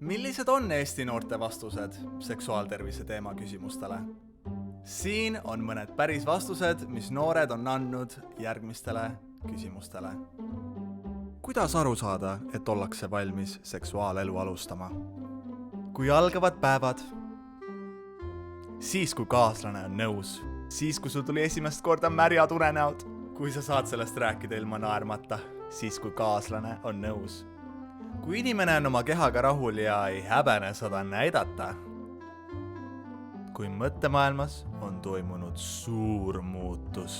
Millised on Eesti noorte vastused seksuaaltervise teema küsimustele? Siin on mõned päris vastused, mis noored on andnud järgmistele küsimustele. Kuidas aru saada, et ollakse valmis seksuaalelu alustama? Kui algavad päevad? Siis, kui kaaslane on nõus. Siis, kui sul tuli esimest korda märjad unenäod. Kui sa saad sellest rääkida ilma naermata. Siis, kui kaaslane on nõus. Kui inimene on oma kehaga rahul ja ei häbene seda näidata. Kui mõttemaailmas on toimunud suur muutus.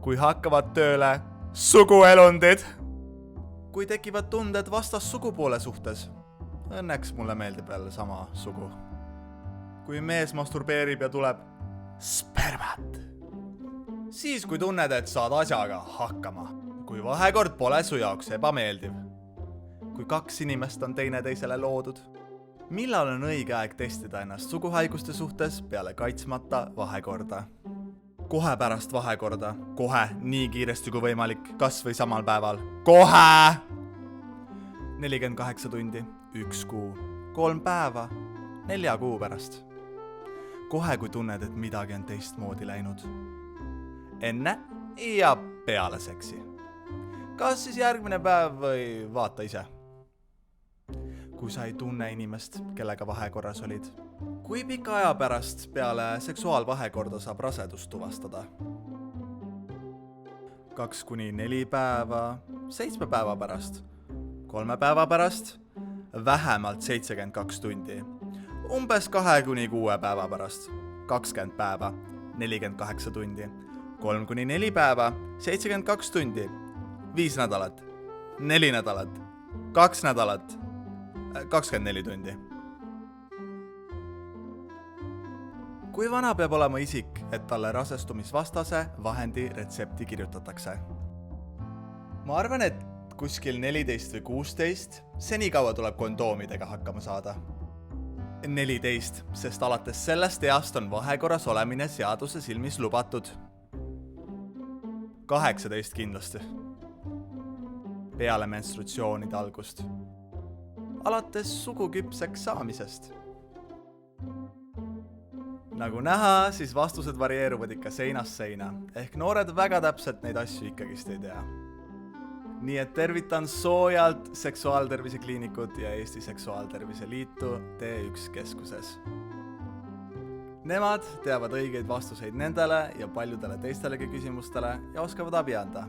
Kui hakkavad tööle suguelundid. Kui tekivad tunded vastas sugupoole suhtes. Õnneks mulle meeldib jälle sama sugu. Kui mees masturbeerib ja tuleb spermat. Siis kui tunned, et saad asjaga hakkama. Kui vahekord pole su jaoks ebameeldiv. Kui kaks inimest on teineteisele loodud. Millal on õige aeg testida ennast suguhaiguste suhtes peale kaitsmata vahekorda? Kohe pärast vahekorda. Kohe, nii kiiresti kui võimalik, kas või samal päeval. Kohe! 48 tundi, 1 kuu, 3 päeva, 4 kuu pärast. Kohe, kui tunned, et midagi on teistmoodi läinud. Enne ja peale seksi. Kas siis järgmine päev või vaata ise? Kui sa ei tunne inimest, kellega vahekorras olid. Kui pika aja pärast peale seksuaalvahekorda saab rasedust tuvastada? 2-4 päeva, 7 päeva pärast, 3 päeva pärast, vähemalt 72 tundi, umbes 2-6 päeva pärast, 20 päeva, 48 tundi, 3-4 päeva, 72 tundi, 5 nädalat, 4 nädalat, 2 nädalat, 24 tundi. Kui vana peab olema isik, et talle rasestumisvastase vahendi retsepti kirjutatakse? Ma arvan, et kuskil 14 või 16, senikaua tuleb kondoomidega hakkama saada. 14, sest alates sellest east on vahekorras olemine seaduse silmis lubatud. 18 kindlasti. Peale menstrutsioonide algust. Alates suguküpseks saamisest. Nagu näha, siis vastused varieeruvad ikka seinast seina, ehk noored väga täpselt neid asju ikkagist ei tea. Nii et tervitan soojalt Seksuaaltervise Kliinikut ja Eesti Seksuaaltervise Liitu T1 keskuses. Nemad teavad õigeid vastuseid nendele ja paljudele teistelegi küsimustele ja oskavad abi anda.